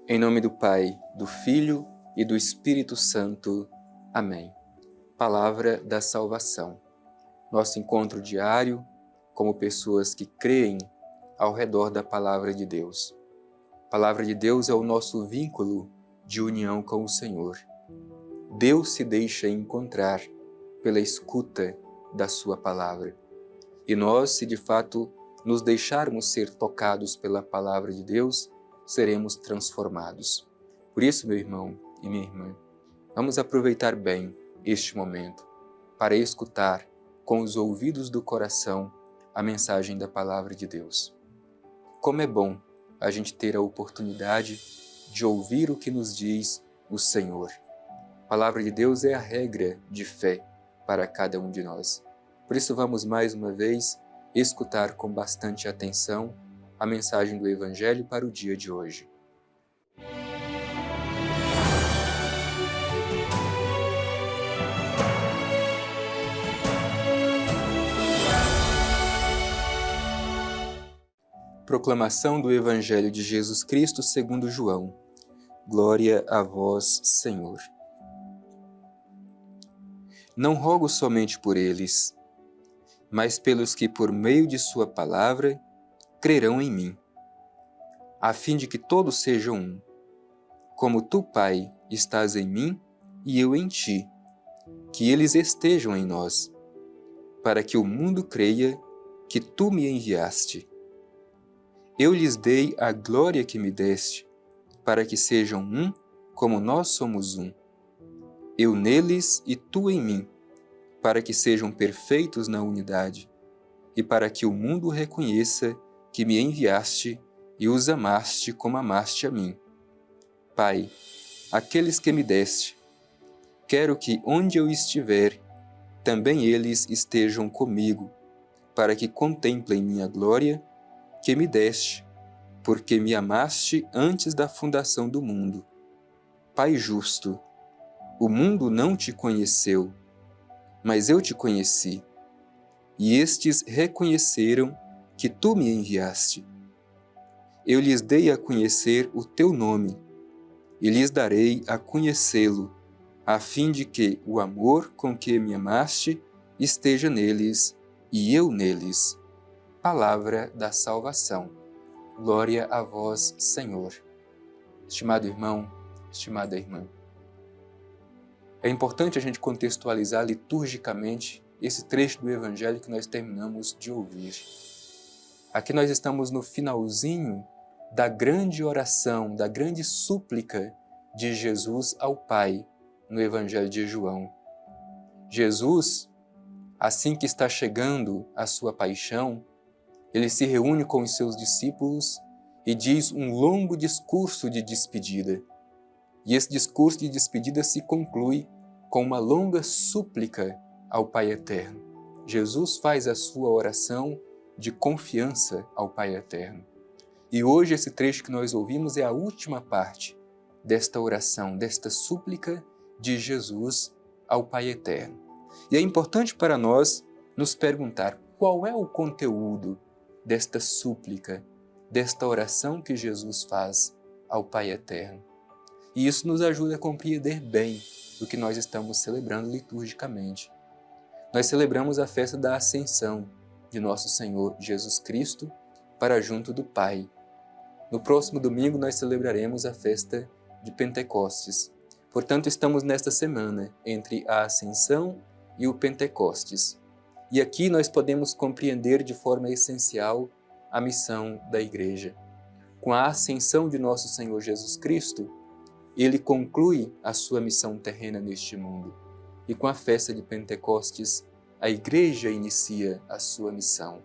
Em nome do Pai, do Filho e do Espírito Santo. Amém. Palavra da salvação. Nosso encontro diário como pessoas que creem ao redor da Palavra de Deus. A Palavra de Deus é o nosso vínculo de união com o Senhor. Deus se deixa encontrar pela escuta da sua Palavra. E nós, se de fato nos deixarmos ser tocados pela Palavra de Deus, seremos transformados. Por isso, meu irmão e minha irmã, vamos aproveitar bem este momento para escutar com os ouvidos do coração a mensagem da Palavra de Deus. Como é bom a gente ter a oportunidade de ouvir o que nos diz o Senhor. A Palavra de Deus é a regra de fé para cada um de nós. Por isso vamos mais uma vez escutar com bastante atenção a mensagem do Evangelho para o dia de hoje. Proclamação do Evangelho de Jesus Cristo segundo João. Glória a vós, Senhor. Não rogo somente por eles, mas pelos que por meio de sua palavra crerão em mim, a fim de que todos sejam um, como tu, Pai, estás em mim e eu em ti, que eles estejam em nós, para que o mundo creia que tu me enviaste. Eu lhes dei a glória que me deste, para que sejam um como nós somos um. Eu neles e tu em mim, para que sejam perfeitos na unidade, e para que o mundo reconheça que me enviaste e os amaste como amaste a mim. Pai, aqueles que me deste, quero que onde eu estiver, também eles estejam comigo, para que contemplem minha glória, que me deste, porque me amaste antes da fundação do mundo. Pai justo, o mundo não te conheceu, mas eu te conheci, e estes reconheceram que tu me enviaste. Eu lhes dei a conhecer o teu nome, e lhes darei a conhecê-lo, a fim de que o amor com que me amaste esteja neles e eu neles. Palavra da salvação. Glória a vós, Senhor. Estimado irmão, estimada irmã, é importante a gente contextualizar liturgicamente esse trecho do Evangelho que nós terminamos de ouvir. Aqui nós estamos no finalzinho da grande oração, da grande súplica de Jesus ao Pai no Evangelho de João. Jesus, assim que está chegando a sua paixão, ele se reúne com os seus discípulos e diz um longo discurso de despedida. E esse discurso de despedida se conclui com uma longa súplica ao Pai Eterno. Jesus faz a sua oração de confiança ao Pai Eterno. E hoje esse trecho que nós ouvimos é a última parte desta oração, desta súplica de Jesus ao Pai Eterno. E é importante para nós nos perguntar qual é o conteúdo desta súplica, desta oração que Jesus faz ao Pai Eterno. E isso nos ajuda a compreender bem o que nós estamos celebrando liturgicamente. Nós celebramos a festa da Ascensão de nosso Senhor Jesus Cristo para junto do Pai. No próximo domingo nós celebraremos a festa de Pentecostes. Portanto, estamos nesta semana entre a Ascensão e o Pentecostes. E aqui nós podemos compreender de forma essencial a missão da Igreja. Com a ascensão de nosso Senhor Jesus Cristo, ele conclui a sua missão terrena neste mundo. E com a festa de Pentecostes, a Igreja inicia a sua missão.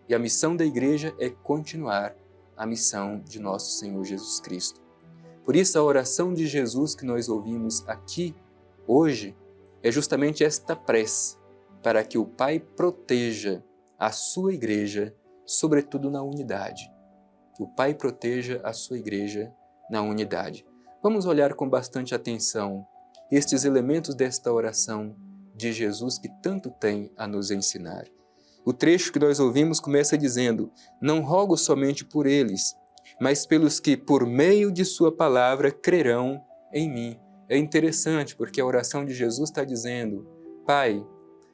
E a missão da Igreja é continuar a missão de nosso Senhor Jesus Cristo. Por isso, a oração de Jesus que nós ouvimos aqui, hoje, é justamente esta prece, para que o Pai proteja a sua Igreja, sobretudo na unidade. Que o Pai proteja a sua Igreja na unidade. Vamos olhar com bastante atenção estes elementos desta oração de Jesus que tanto tem a nos ensinar. O trecho que nós ouvimos começa dizendo: não rogo somente por eles, mas pelos que, por meio de sua palavra, crerão em mim. É interessante, porque a oração de Jesus está dizendo: Pai,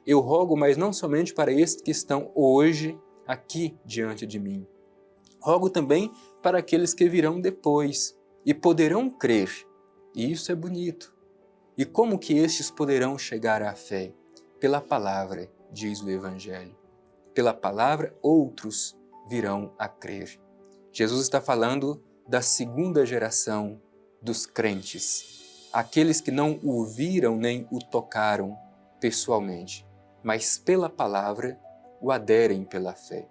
eu rogo, mas não somente para estes que estão hoje aqui diante de mim. Rogo também para aqueles que virão depois e poderão crer. E isso é bonito. E como que estes poderão chegar à fé? Pela palavra, diz o Evangelho. Pela palavra, outros virão a crer. Jesus está falando da segunda geração dos crentes, aqueles que não o viram nem o tocaram pessoalmente, mas pela palavra o aderem pela fé.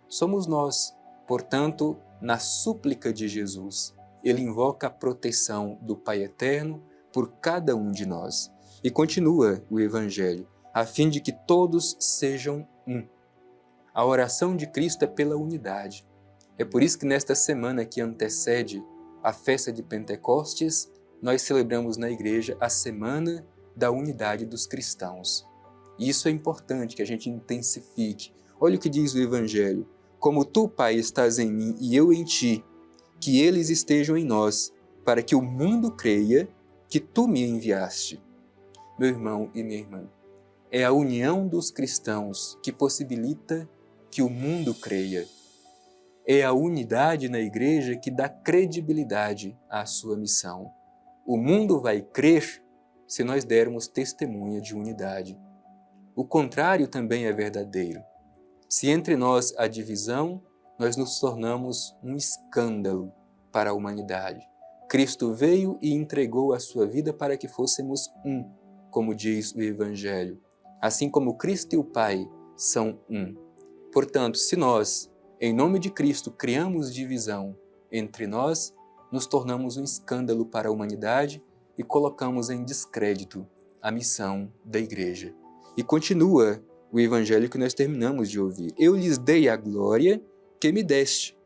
Somos nós, portanto, na súplica de Jesus, ele invoca a proteção do Pai Eterno por cada um de nós. E continua o Evangelho, a fim de que todos sejam um. A oração de Cristo é pela unidade. É por isso que nesta semana que antecede a festa de Pentecostes, nós celebramos na igreja a Semana da Unidade dos Cristãos. E isso é importante que a gente intensifique. Olha o que diz o Evangelho. Como tu, Pai, estás em mim e eu em ti, que eles estejam em nós, para que o mundo creia que tu me enviaste. Meu irmão e minha irmã, é a união dos cristãos que possibilita que o mundo creia. É a unidade na igreja que dá credibilidade à sua missão. O mundo vai crer se nós dermos testemunha de unidade. O contrário também é verdadeiro. Se entre nós há divisão, nós nos tornamos um escândalo para a humanidade. Cristo veio e entregou a sua vida para que fôssemos um, como diz o Evangelho. Assim como Cristo e o Pai são um. Portanto, se nós, em nome de Cristo, criamos divisão entre nós, nos tornamos um escândalo para a humanidade e colocamos em descrédito a missão da igreja. E continua o Evangelho que nós terminamos de ouvir. Eu lhes dei a glória que me deste,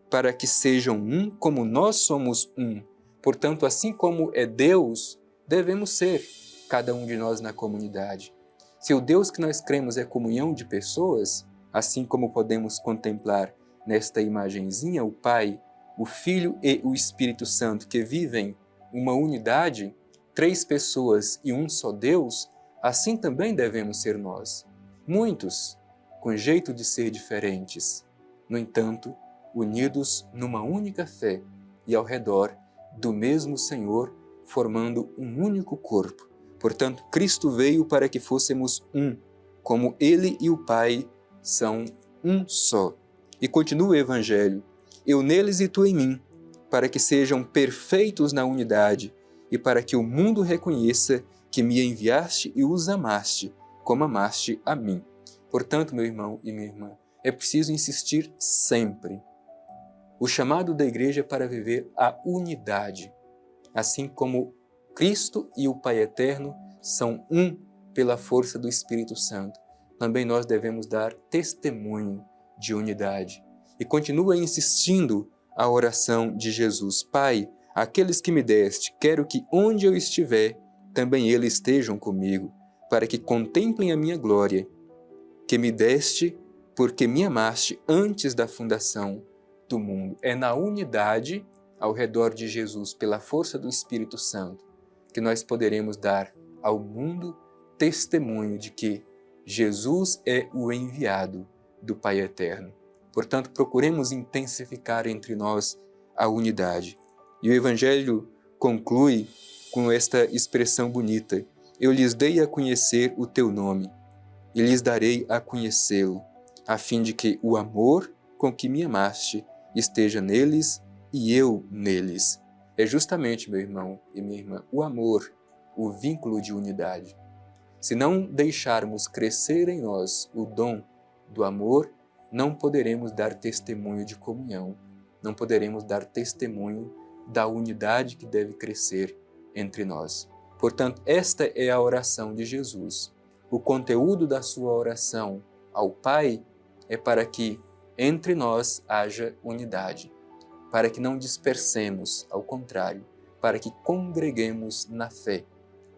para que sejam um como nós somos um. Portanto, assim como é Deus, devemos ser cada um de nós na comunidade. Se o Deus que nós cremos é comunhão de pessoas, assim como podemos contemplar nesta imagenzinha o Pai, o Filho e o Espírito Santo que vivem uma unidade, 3 pessoas e um só Deus, assim também devemos ser nós. Muitos, com jeito de ser diferentes, no entanto, unidos numa única fé e ao redor do mesmo Senhor, formando um único corpo. Portanto, Cristo veio para que fôssemos um, como Ele e o Pai são um só. E continua o Evangelho, eu neles e tu em mim, para que sejam perfeitos na unidade e para que o mundo reconheça que me enviaste e os amaste, como amaste a mim. Portanto, meu irmão e minha irmã, é preciso insistir sempre. O chamado da igreja é para viver a unidade, assim como Cristo e o Pai Eterno são um pela força do Espírito Santo. Também nós devemos dar testemunho de unidade. E continua insistindo a oração de Jesus. Pai, aqueles que me deste, quero que onde eu estiver, também eles estejam comigo, para que contemplem a minha glória, que me deste porque me amaste antes da fundação do mundo. É na unidade ao redor de Jesus, pela força do Espírito Santo, que nós poderemos dar ao mundo testemunho de que Jesus é o enviado do Pai Eterno. Portanto, procuremos intensificar entre nós a unidade. E o Evangelho conclui com esta expressão bonita: eu lhes dei a conhecer o teu nome, e lhes darei a conhecê-lo, a fim de que o amor com que me amaste esteja neles e eu neles. É justamente, meu irmão e minha irmã, o amor, o vínculo de unidade. Se não deixarmos crescer em nós o dom do amor, não poderemos dar testemunho de comunhão, não poderemos dar testemunho da unidade que deve crescer entre nós. Portanto, esta é a oração de Jesus. O conteúdo da sua oração ao Pai é para que entre nós haja unidade, para que não dispersemos, ao contrário, para que congreguemos na fé,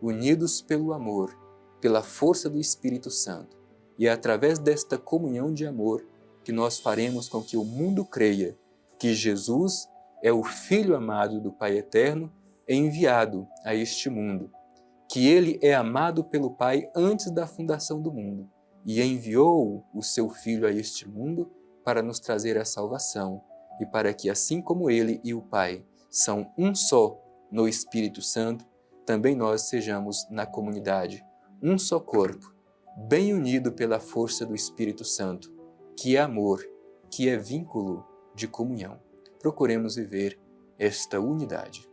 unidos pelo amor, pela força do Espírito Santo. E é através desta comunhão de amor que nós faremos com que o mundo creia que Jesus é o Filho amado do Pai Eterno, enviado a este mundo, que ele é amado pelo Pai antes da fundação do mundo e enviou o seu Filho a este mundo para nos trazer a salvação e para que, assim como ele e o Pai são um só no Espírito Santo, também nós sejamos na comunidade um só corpo, bem unido pela força do Espírito Santo, que é amor, que é vínculo de comunhão. Procuremos viver esta unidade.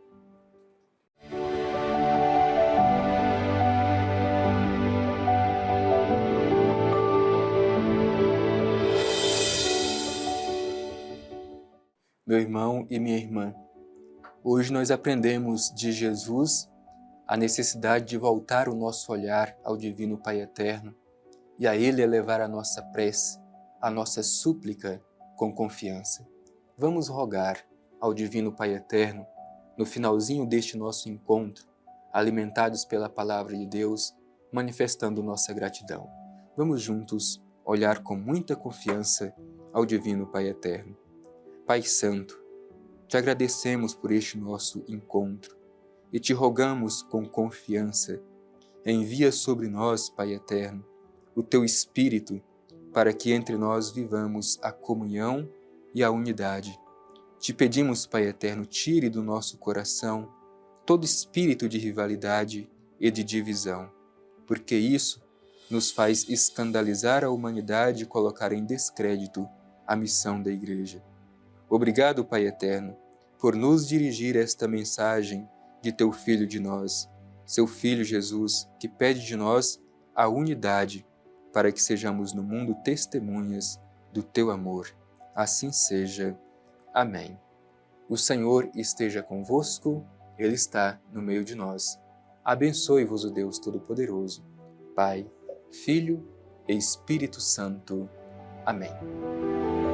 Meu irmão e minha irmã, hoje nós aprendemos de Jesus a necessidade de voltar o nosso olhar ao Divino Pai Eterno e a Ele elevar a nossa prece, a nossa súplica com confiança. Vamos rogar ao Divino Pai Eterno, no finalzinho deste nosso encontro, alimentados pela Palavra de Deus, manifestando nossa gratidão. Vamos juntos olhar com muita confiança ao Divino Pai Eterno. Pai Santo, te agradecemos por este nosso encontro e te rogamos com confiança, envia sobre nós, Pai Eterno, o teu Espírito, para que entre nós vivamos a comunhão e a unidade. Te pedimos, Pai Eterno, tire do nosso coração todo espírito de rivalidade e de divisão, porque isso nos faz escandalizar a humanidade e colocar em descrédito a missão da Igreja. Obrigado, Pai Eterno, por nos dirigir esta mensagem de teu Filho de nós, seu Filho Jesus, que pede de nós a unidade para que sejamos no mundo testemunhas do teu amor. Assim seja. Amém. O Senhor esteja convosco, Ele está no meio de nós. Abençoe-vos o Deus Todo-Poderoso, Pai, Filho e Espírito Santo. Amém.